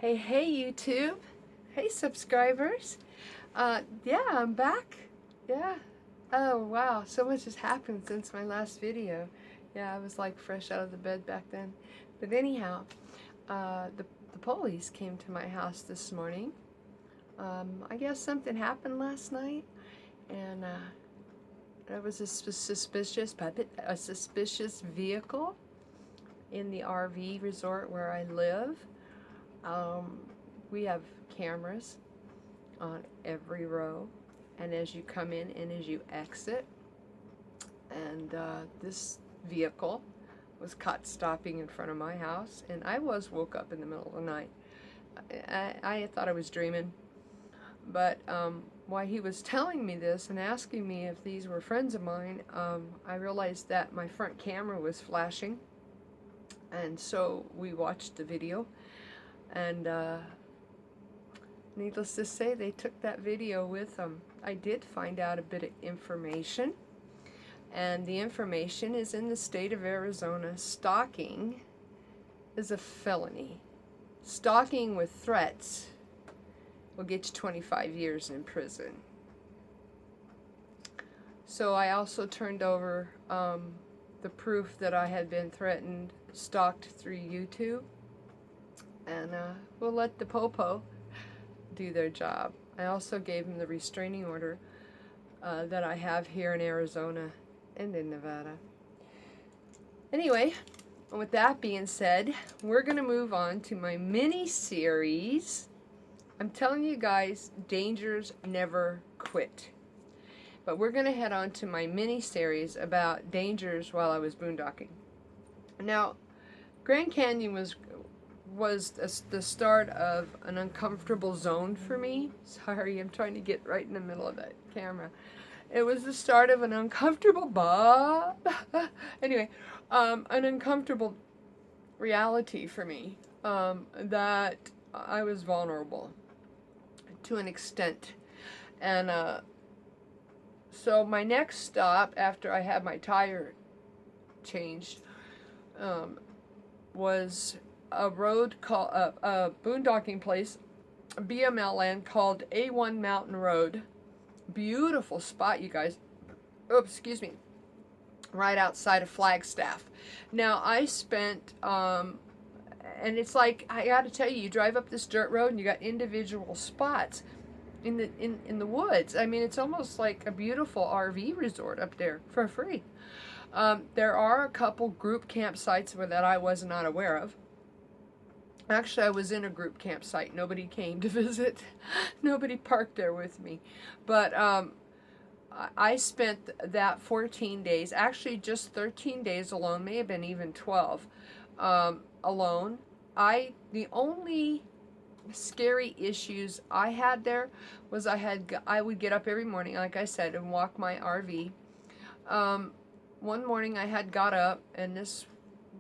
Hey YouTube. Hey subscribers. Yeah, I'm back. Yeah. Oh wow, so much has happened since my last video. Yeah, I was like fresh out of the bed back then. But anyhow, the police came to my house this morning. I guess something happened last night, and there was a suspicious vehicle in the RV resort where I live. We have cameras on every row, and as you come in and as you exit, and this vehicle was caught stopping in front of my house, and I woke up in the middle of the night. I thought I was dreaming, but while he was telling me this and asking me if these were friends of mine, I realized that my front camera was flashing, and so we watched the video, and needless to say, they took that video with them. I did find out a bit of information, and the information is in the state of Arizona. Stalking is a felony. Stalking with threats will get you 25 years in prison. So I also turned over the proof that I had been threatened, stalked through YouTube, and we'll let the popo do their job. I also gave him the restraining order that I have here in Arizona and in Nevada. Anyway, with that being said, we're going to move on to my mini-series. I'm telling you guys, dangers never quit. But we're going to head on to my mini-series about dangers while I was boondocking. Now, Grand Canyon was the start of an uncomfortable zone for me. Sorry, I'm trying to get right in the middle of that camera. It was the start of an uncomfortable anyway, an uncomfortable reality for me, that I was vulnerable to an extent. And so my next stop after I had my tire changed was a road called a boondocking place, a BML land called A1 Mountain Road. Beautiful spot, you guys. Oh, excuse me. Right outside of Flagstaff. Now I spent and it's like, I got to tell you, you drive up this dirt road and you got individual spots in the woods. I mean, it's almost like a beautiful RV resort up there for free. There are a couple group campsites that I was not aware of. Actually, I was in a group campsite. Nobody came to visit. Nobody parked there with me. But I spent that 14 days, actually just 13 days alone, may have been even 12, alone. The only scary issues I had there was I would get up every morning, like I said, and walk my RV. One morning I had got up, and this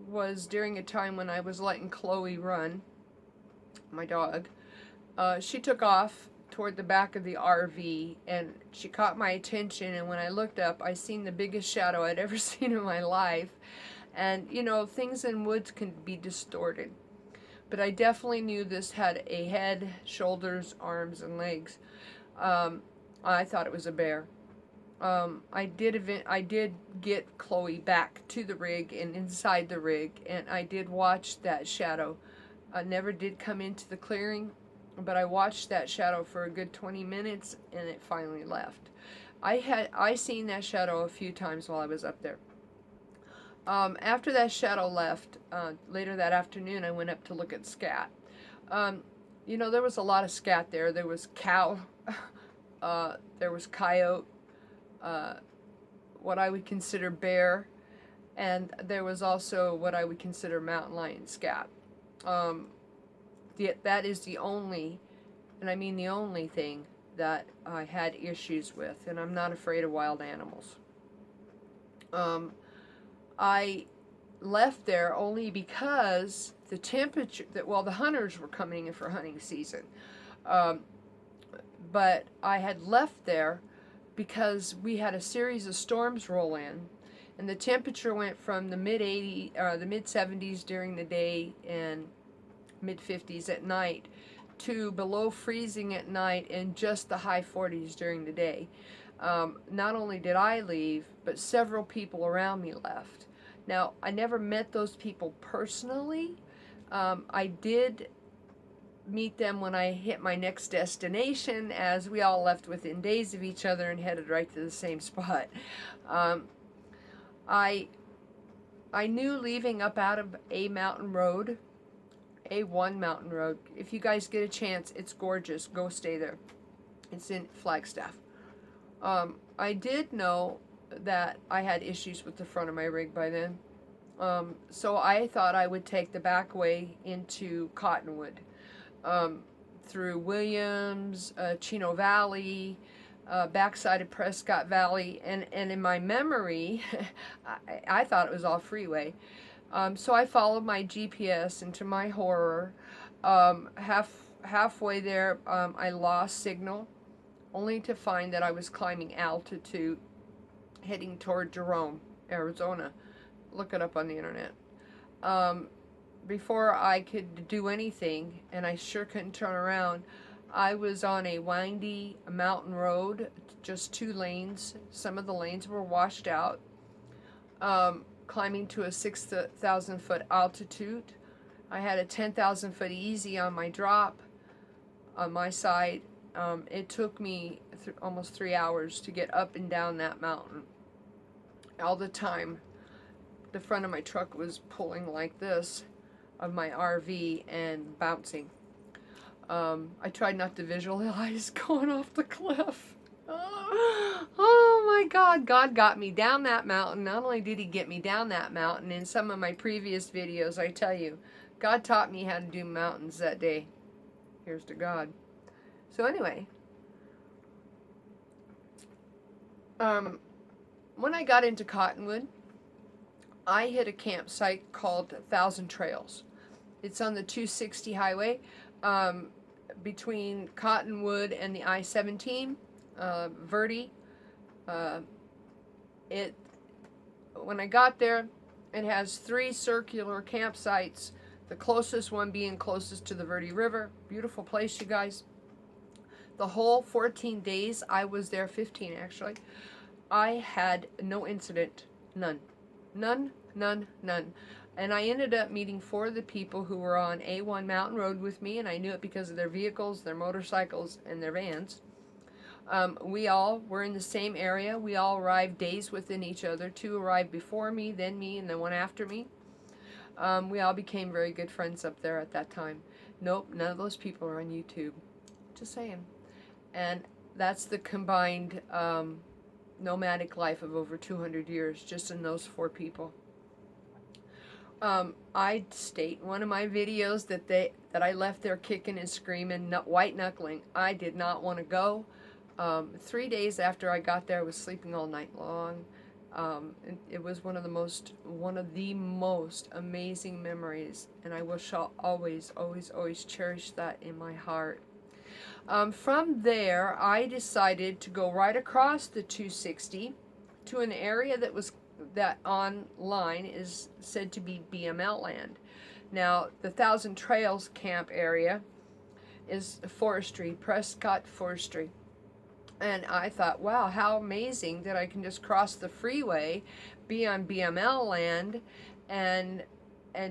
was during a time when I was letting Chloe run, my dog. She took off toward the back of the RV, and she caught my attention, and when I looked up, I seen the biggest shadow I'd ever seen in my life. And you know, things in woods can be distorted, but I definitely knew this had a head, shoulders, arms, and legs. I thought it was a bear. I did get Chloe back to the rig and inside the rig, and I did watch that shadow. I never did come into the clearing, but I watched that shadow for a good 20 minutes, and it finally left. I seen that shadow a few times while I was up there. After that shadow left, later that afternoon, I went up to look at scat. You know, there was a lot of scat there. There was cow, there was coyote, what I would consider bear, and there was also what I would consider mountain lion scat. That is the only, and I mean the only thing that I had issues with, and I'm not afraid of wild animals. I left there only because the temperature, the hunters were coming in for hunting season. But I had left there because we had a series of storms roll in, and the temperature went from the mid 70s during the day and mid-50s at night to below freezing at night and just the high 40s during the day. Not only did I leave, but several people around me left. Now, I never met those people personally. I did meet them when I hit my next destination, as we all left within days of each other and headed right to the same spot. I knew leaving up out of A Mountain Road, A1 Mountain Road. If you guys get a chance, it's gorgeous. Go stay there. It's in Flagstaff. I did know that I had issues with the front of my rig by then. So I thought I would take the back way into Cottonwood, through Williams, Chino Valley, backside of Prescott Valley, and in my memory, I thought it was all freeway. So I followed my GPS, and to my horror, halfway there, I lost signal, only to find that I was climbing altitude, heading toward Jerome, Arizona. Look it up on the internet. Before I could do anything, and I sure couldn't turn around, I was on a windy mountain road, just 2 lanes. Some of the lanes were washed out. Climbing to a 6,000 foot altitude. I had a 10,000 foot easy on my drop, on my side. It took me almost 3 hours to get up and down that mountain. All the time, the front of my truck was pulling like this of my RV and bouncing. I tried not to visualize going off the cliff. Oh my God, God got me down that mountain. Not only did he get me down that mountain, in some of my previous videos, I tell you, God taught me how to do mountains that day. Here's to God. So anyway, when I got into Cottonwood, I hit a campsite called Thousand Trails. It's on the 260 highway, between Cottonwood and the I-17, Verde. When I got there, it has 3 circular campsites, the closest one being closest to the Verde River. Beautiful place, you guys. The whole 14 days I was there, 15 actually, I had no incident. None. None, none, none. And I ended up meeting 4 of the people who were on A1 Mountain Road with me, and I knew it because of their vehicles, their motorcycles, and their vans. We all were in the same area. We all arrived days within each other. 2 arrived before me, then the one after me. We all became very good friends up there at that time. Nope, none of those people are on YouTube. Just saying. And that's the combined nomadic life of over 200 years, just in those 4 people. I state in one of my videos that I left there kicking and screaming, white knuckling. I did not want to go. 3 days after I got there, I was sleeping all night long. It was one of the most amazing memories, and I shall always, always, always cherish that in my heart. From there, I decided to go right across the 260 to an area that online is said to be BML land. Now, the Thousand Trails camp area is forestry, Prescott Forestry. And I thought, wow, how amazing that I can just cross the freeway, be on BML land, and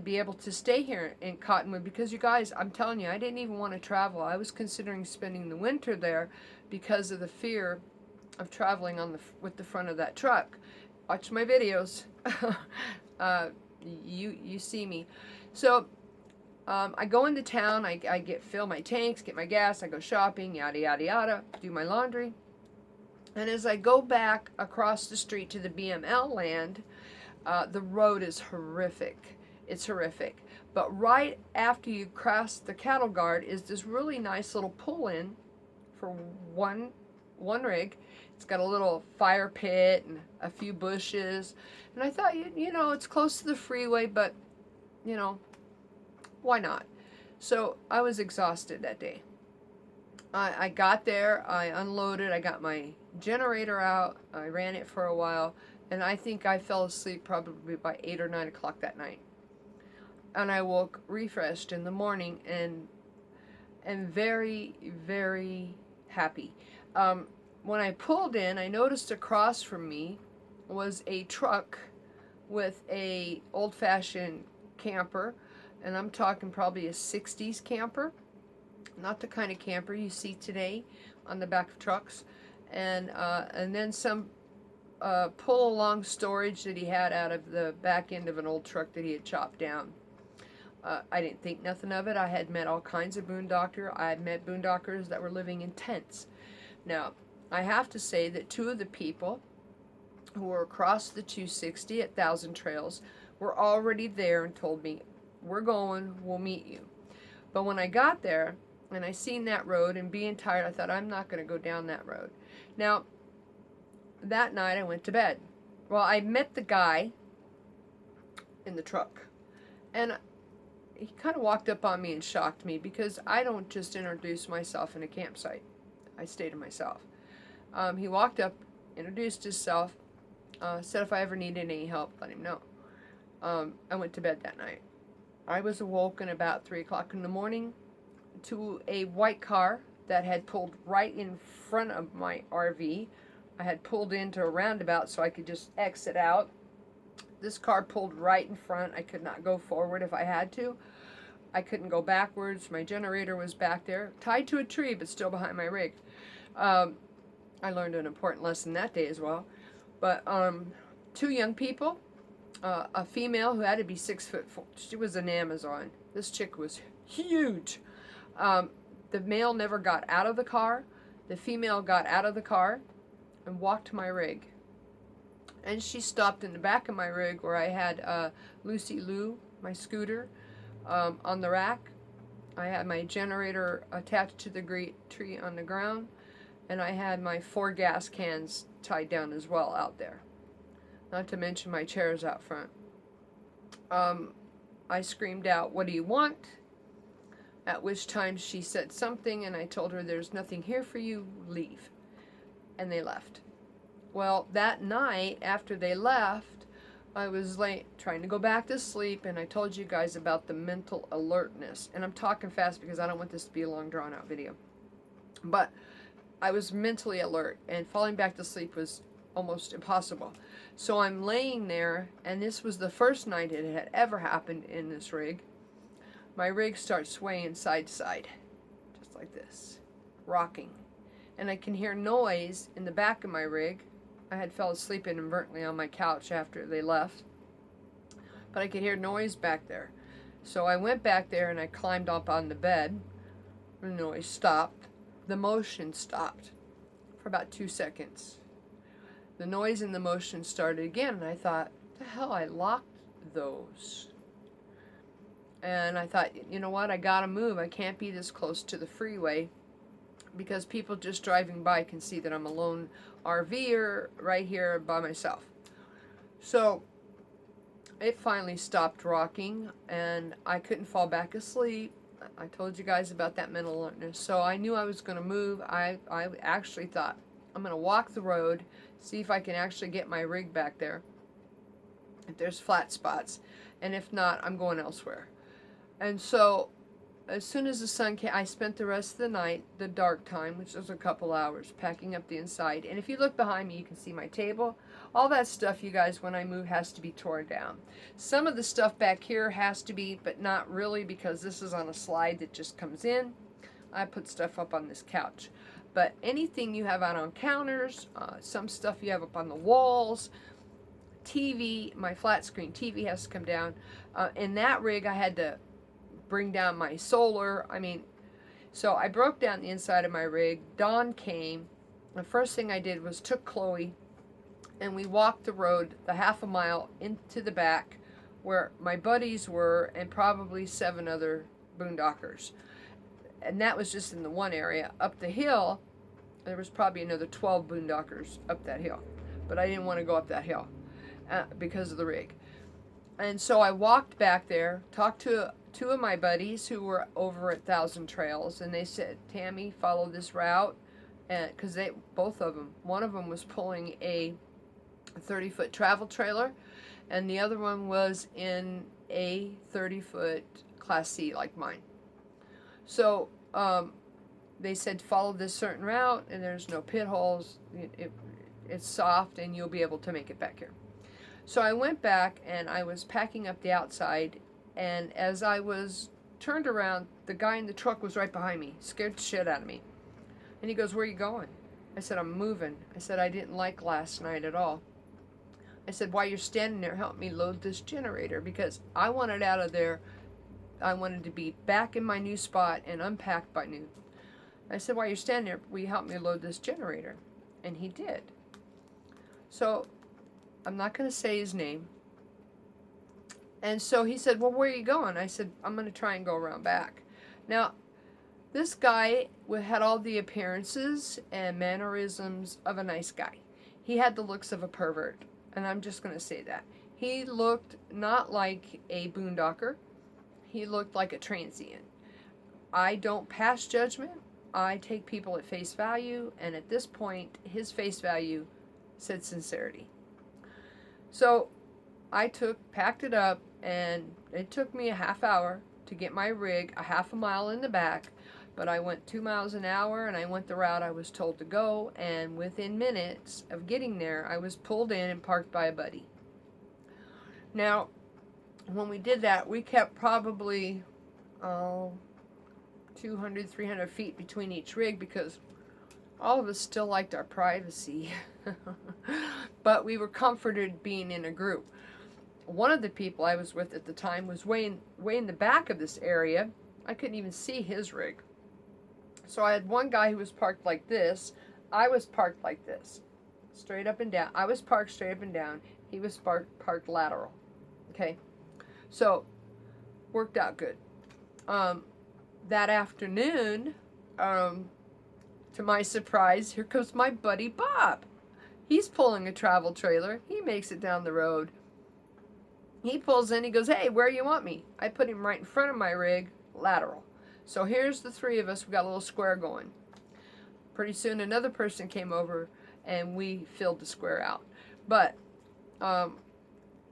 be able to stay here in Cottonwood. Because you guys, I'm telling you, I didn't even want to travel. I was considering spending the winter there because of the fear of traveling with the front of that truck. Watch my videos. You see me. So I go into town, I fill my tanks, get my gas, I go shopping, yada yada yada, do my laundry. And as I go back across the street to the BML land, the road is horrific. It's horrific. But right after you cross the cattle guard is this really nice little pull-in for one rig. It's got a little fire pit and a few bushes. And I thought, you know, it's close to the freeway, but, you know, why not? So I was exhausted that day. I got there, I unloaded, I got my generator out, I ran it for a while, and I think I fell asleep probably by 8 or 9 o'clock that night. and I woke refreshed in the morning and very, very happy. When I pulled in, I noticed across from me was a truck with a old-fashioned camper, and I'm talking probably a 60s camper, not the kind of camper you see today on the back of trucks, and then some pull-along storage that he had out of the back end of an old truck that he had chopped down. I didn't think nothing of it. I had met all kinds of boondockers. I had met boondockers that were living in tents. Now, I have to say that two of the people who were across the 260 at Thousand Trails were already there and told me, we're going, we'll meet you. But when I got there and I seen that road and being tired, I thought, I'm not going to go down that road. Now, that night I went to bed. Well, I met the guy in the truck, and he kind of walked up on me and shocked me, because I don't just introduce myself in a campsite. I stay to myself. He walked up, introduced himself, said if I ever needed any help, let him know. I went to bed that night. I was awoken about 3 o'clock in the morning to a white car that had pulled right in front of my RV. I had pulled into a roundabout so I could just exit out. This car pulled right in front. I could not go forward if I had to. I couldn't go backwards. My generator was back there, tied to a tree, but still behind my rig. I learned an important lesson that day as well. But two young people, a female who had to be 6'4". She was an Amazon. This chick was huge. The male never got out of the car. The female got out of the car and walked to my rig. And she stopped in the back of my rig where I had Lucy Lou, my scooter, on the rack. I had my generator attached to the tree on the ground, and I had my 4 gas cans tied down as well out there. Not to mention my chairs out front. I screamed out, "What do you want?" At which time she said something, and I told her, "There's nothing here for you, leave." And they left. Well, that night, after they left, I was late trying to go back to sleep, and I told you guys about the mental alertness. And I'm talking fast because I don't want this to be a long, drawn-out video. But I was mentally alert, and falling back to sleep was almost impossible. So I'm laying there, and this was the first night it had ever happened in this rig. My rig starts swaying side to side, just like this, rocking. And I can hear noise in the back of my rig. I had fell asleep inadvertently on my couch after they left, but I could hear noise back there. So I went back there and I climbed up on the bed. The noise stopped. The motion stopped for about 2 seconds. The noise and the motion started again, and I thought, the hell, I locked those. And I thought, you know what, I gotta move. I can't be this close to the freeway, because people just driving by can see that I'm a lone RVer right here by myself. So it finally stopped rocking, and I couldn't fall back asleep. I told you guys about that mental alertness. So I knew I was going to move. I actually thought, I'm going to walk the road, see if I can actually get my rig back there, if there's flat spots. And if not, I'm going elsewhere. And so as soon as the sun came, I spent the rest of the night, the dark time, which was a couple hours, packing up the inside. And if you look behind me, you can see my table. All that stuff, you guys, when I move, has to be torn down. Some of the stuff back here has to be, but not really, because this is on a slide that just comes in. I put stuff up on this couch. But anything you have out on counters, some stuff you have up on the walls, TV, my flat screen TV has to come down. In that rig, I had to bring down my solar. So I broke down the inside of my rig. Dawn came. The first thing I did was took Chloe, and we walked the road the half a mile into the back where my buddies were, and probably 7 other boondockers. And that was just in the one area. Up the hill, there was probably another 12 boondockers up that hill. But I didn't want to go up that hill because of the rig. And so I walked back there, talked to 2 of my buddies who were over at Thousand Trails, and they said, "Tammy, follow this route," and because both of them, one of them was pulling a 30-foot travel trailer, and the other one was in a 30-foot Class C like mine. So they said follow this certain route, and there's no pit holes. It's soft, and you'll be able to make it back here. So I went back, and I was packing up the outside, and as I was turned around, the guy in the truck was right behind me, scared the shit out of me. And he goes, "Where are you going?" I said, "I'm moving." I said, "I didn't like last night at all." I said, "While you're standing there, help me load this generator," because I wanted out of there. I wanted to be back in my new spot and unpacked by noon. I said, "While you're standing there, will you help me load this generator?" And he did. So I'm not going to say his name. And so he said, "Well, where are you going?" I said, "I'm going to try and go around back." Now, this guy had all the appearances and mannerisms of a nice guy. He had the looks of a pervert, and I'm just going to say that. He looked not like a boondocker. He looked like a transient. I don't pass judgment. I take people at face value, and at this point, his face value said sincerity. So I packed it up, and it took me a half hour to get my rig a half a mile in the back, but I went 2 miles an hour, and I went the route I was told to go, and within minutes of getting there, I was pulled in and parked by a buddy. Now, when we did that, we kept probably 200, 300 feet between each rig because all of us still liked our privacy. But we were comforted being in a group. One of the people I was with at the time was way in the back of this area. I couldn't even see his rig. So I had one guy who was parked like this. I was parked like this, straight up and down. I was parked straight up and down. He was parked lateral. Okay, so worked out good. That afternoon, to my surprise, here comes my buddy Bob. He's pulling a travel trailer. He makes it down the road. He pulls in. He goes, "Hey, where you want me?" I put him right in front of my rig, lateral. So here's the three of us. We got a little square going. Pretty soon another person came over, and we filled the square out. But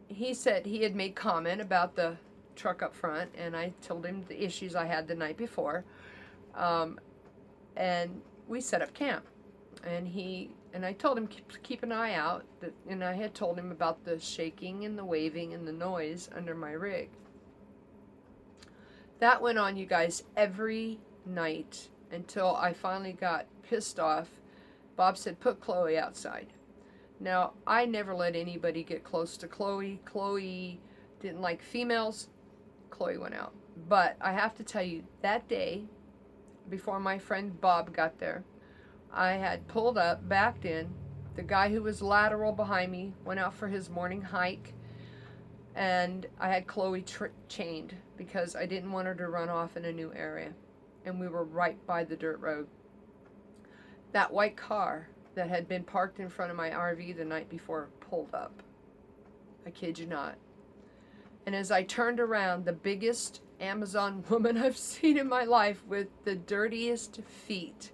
he said he had made comment about the truck up front, and I told him the issues I had the night before. And we set up camp. And I told him keep an eye out, and I had told him about the shaking and the waving and the noise under my rig. That went on, you guys, every night until I finally got pissed off. Bob said, "Put Chloe outside." Now, I never let anybody get close to Chloe. Chloe didn't like females. Chloe went out. But I have to tell you, that day, before my friend Bob got there, I had pulled up, backed in. The guy who was lateral behind me went out for his morning hike, and I had Chloe chained because I didn't want her to run off in a new area, and we were right by the dirt road. That white car that had been parked in front of my RV the night before pulled up. I kid you not. And as I turned around, the biggest Amazon woman I've seen in my life with the dirtiest feet.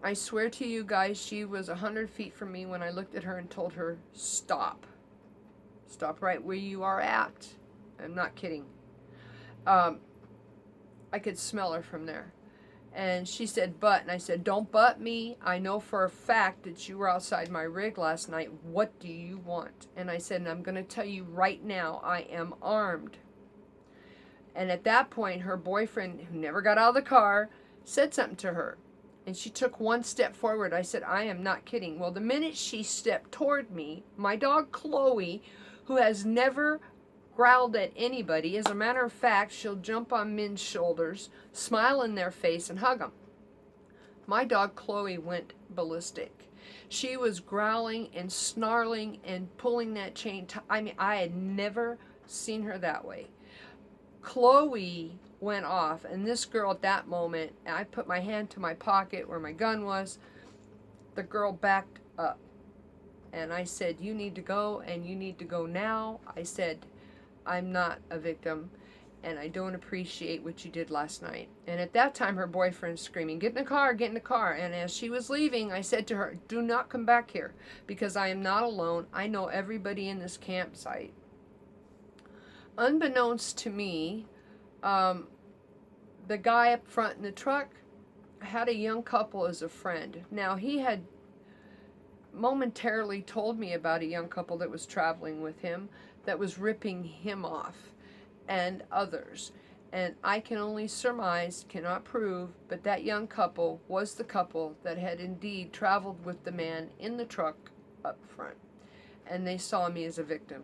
I swear to you guys, she was 100 feet from me when I looked at her and told her, "Stop. Stop right where you are at." I'm not kidding. I could smell her from there. And she said, "But," and I said, "Don't butt me. I know for a fact that you were outside my rig last night. What do you want?" And I said, "And I'm going to tell you right now, I am armed." And at that point, her boyfriend, who never got out of the car, said something to her. And she took one step forward. I said, "I am not kidding." Well, the minute she stepped toward me, my dog Chloe, who has never growled at anybody, as a matter of fact, she'll jump on men's shoulders, smile in their face, and hug them. My dog Chloe went ballistic. She was growling and snarling and pulling that chain. I mean, I had never seen her that way. Chloe went off, and this girl at that moment, I put my hand to my pocket where my gun was. The girl backed up, and I said, "You need to go, and you need to go now." I said, "I'm not a victim, and I don't appreciate what you did last night." And at that time, her boyfriend's screaming, "Get in the car, get in the car." And as she was leaving, I said to her, "Do not come back here, because I am not alone. I know everybody in this campsite." unbeknownst to me, the guy up front in the truck had a young couple as a friend. Now, he had momentarily told me about a young couple that was traveling with him that was ripping him off and others. And I can only surmise, cannot prove, but that young couple was the couple that had indeed traveled with the man in the truck up front. And they saw me as a victim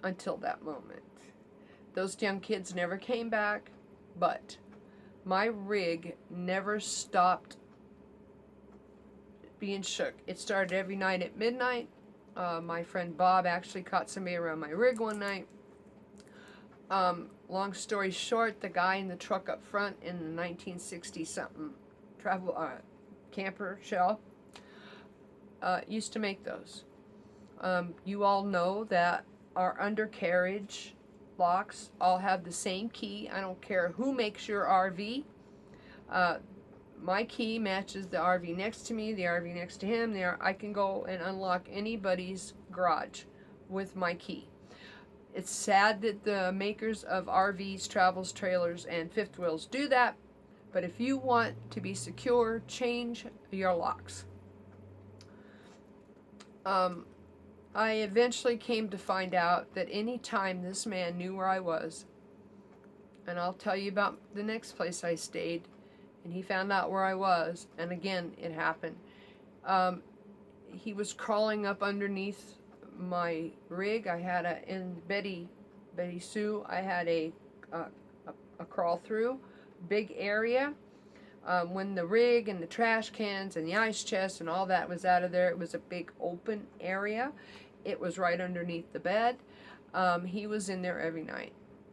until that moment. Those young kids never came back, but my rig never stopped being shook. It started every night at midnight. My friend Bob actually caught somebody around my rig one night. Long story short, the guy in the truck up front in the 1960-something travel camper shell used to make those. You all know that our undercarriage locks all have the same key. I don't care who makes your RV. My key matches the RV next to me, the RV next to him. I can go and unlock anybody's garage with my key. It's sad that the makers of RVs, travels, trailers, and fifth wheels do that, but if you want to be secure, change your locks. I eventually came to find out that any time this man knew where I was, and I'll tell you about the next place I stayed, and he found out where I was, and again, it happened. He was crawling up underneath my rig. I had in Betty Sue, I had a crawl through, big area. When the rig and the trash cans and the ice chest and all that was out of there, it was a big open area. It was right underneath the bed. He was in there every night.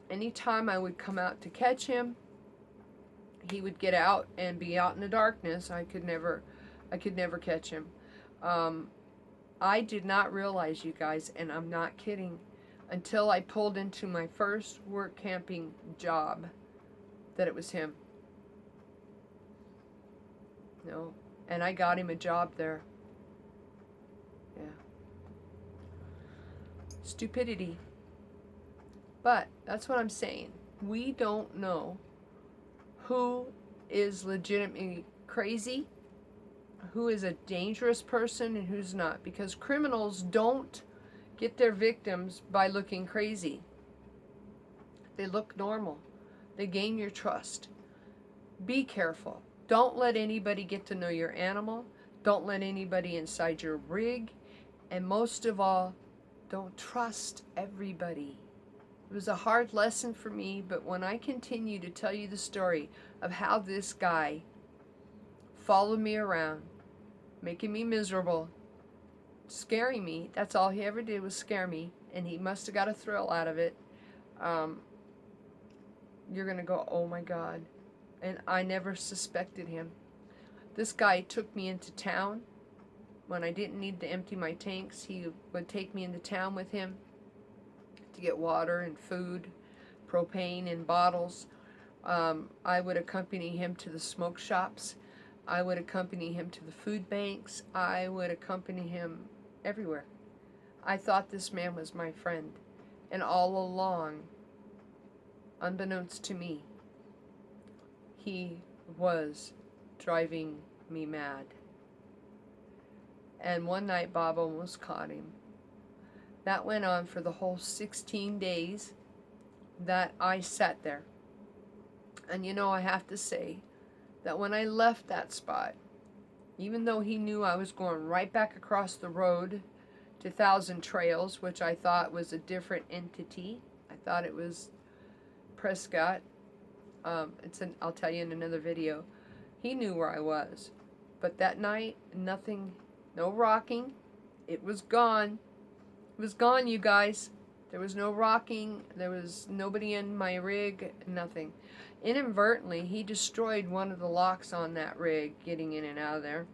Anytime I would come out to catch him, he would get out and be out in the darkness. I could never catch him. I did not realize, you guys, and I'm not kidding, until I pulled into my first work camping job, that it was him. No, and I got him a job there. Yeah. Stupidity. But that's what I'm saying. We don't know who is legitimately crazy, who is a dangerous person, and who's not. Because criminals don't get their victims by looking crazy. They look normal. They gain your trust. Be careful. Don't let anybody get to know your animal. Don't let anybody inside your rig. And most of all, don't trust everybody. It was a hard lesson for me, but when I continue to tell you the story of how this guy followed me around, making me miserable, scaring me, that's all he ever did was scare me, and he must have got a thrill out of it, you're going to go, oh my God. And I never suspected him. This guy took me into town. When I didn't need to empty my tanks, he would take me into town with him to get water and food, propane in bottles. I would accompany him to the smoke shops. I would accompany him to the food banks. I would accompany him everywhere. I thought this man was my friend. And all along, unbeknownst to me, he was driving me mad. And one night Bob almost caught him. That went on for the whole 16 days that I sat there. And you know, I have to say that when I left that spot, even though he knew I was going right back across the road to Thousand Trails, which I thought was a different entity, I thought it was Prescott. I'll tell you in another video. He knew where I was. But that night, nothing, no rocking. It was gone. It was gone, you guys. There was no rocking. There was nobody in my rig, nothing. Inadvertently, he destroyed one of the locks on that rig, getting in and out of there,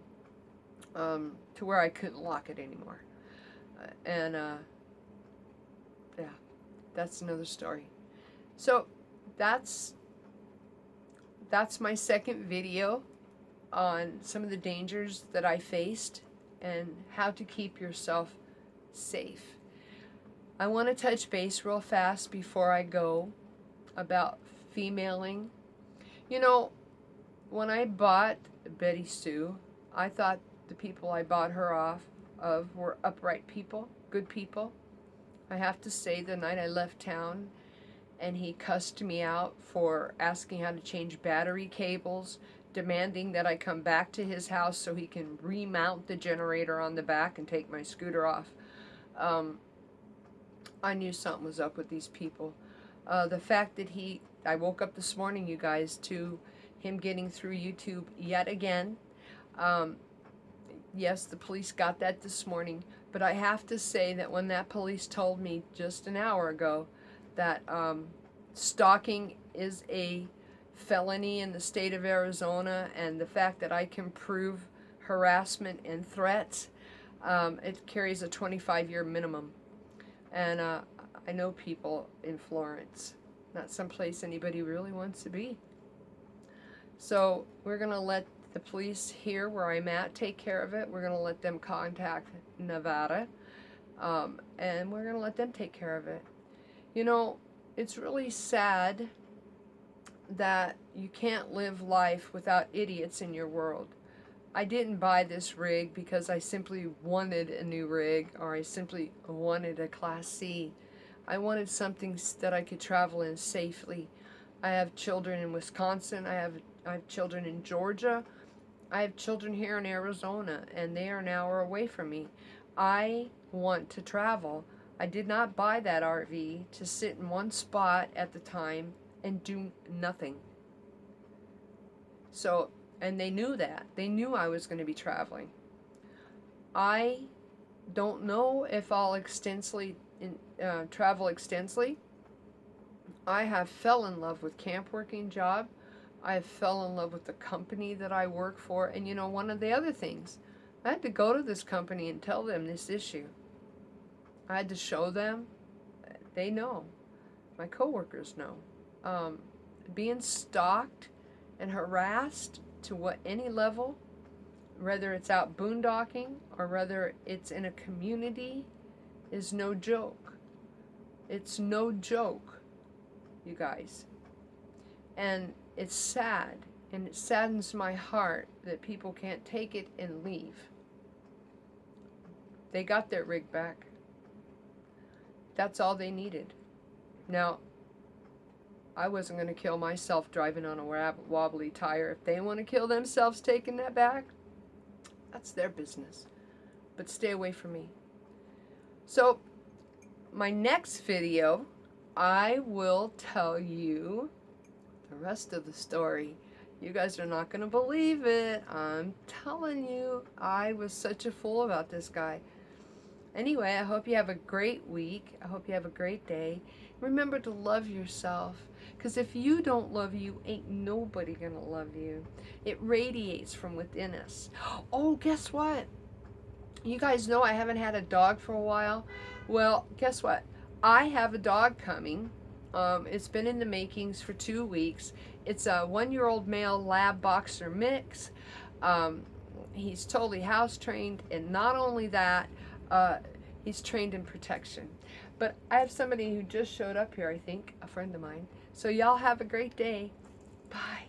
to where I couldn't lock it anymore. Yeah, that's another story. So, that's my second video on some of the dangers that I faced and how to keep yourself safe. I want to touch base real fast before I go about femaling. You know, when I bought Betty Sue, I thought the people I bought her off of were upright people, good people. I have to say, the night I left town and he cussed me out for asking how to change battery cables, demanding that I come back to his house so he can remount the generator on the back and take my scooter off. I knew something was up with these people. The fact that I woke up this morning, you guys, to him getting through YouTube yet again. Yes, the police got that this morning, but I have to say that when that police told me just an hour ago that stalking is a felony in the state of Arizona, and the fact that I can prove harassment and threats, it carries a 25-year minimum. And I know people in Florence, not someplace anybody really wants to be. So we're going to let the police here where I'm at take care of it. We're going to let them contact Nevada, and we're going to let them take care of it. You know, it's really sad that you can't live life without idiots in your world. I didn't buy this rig because I simply wanted a new rig, or I simply wanted a Class C. I wanted something that I could travel in safely. I have children in Wisconsin. I have children in Georgia. I have children here in Arizona, and they are an hour away from me. I want to travel. I did not buy that RV to sit in one spot at the time and do nothing. So, and they knew that. They knew I was going to be traveling. I don't know if I'll travel extensively. I have fell in love with camp working job. I have fell in love with the company that I work for. And you know, one of the other things, I had to go to this company and tell them this issue. I had to show them. They know. My coworkers know. Being stalked and harassed to any level, whether it's out boondocking or whether it's in a community, is no joke. It's no joke, you guys. And it's sad, and it saddens my heart that people can't take it and leave. They got their rig back. That's all they needed. Now, I wasn't going to kill myself driving on a wobbly tire. If they want to kill themselves taking that back, that's their business. But stay away from me. So, my next video, I will tell you the rest of the story. You guys are not going to believe it. I'm telling you, I was such a fool about this guy. Anyway, I hope you have a great week. I hope you have a great day. Remember to love yourself, because if you don't love you, ain't nobody going to love you. It radiates from within us. Oh, guess what? You guys know I haven't had a dog for a while. Well, guess what? I have a dog coming. It's been in the makings for 2 weeks. It's a 1-year-old male lab boxer mix. He's totally house trained, and not only that, he's trained in protection. But I have somebody who just showed up here, I think, a friend of mine. So y'all have a great day. Bye.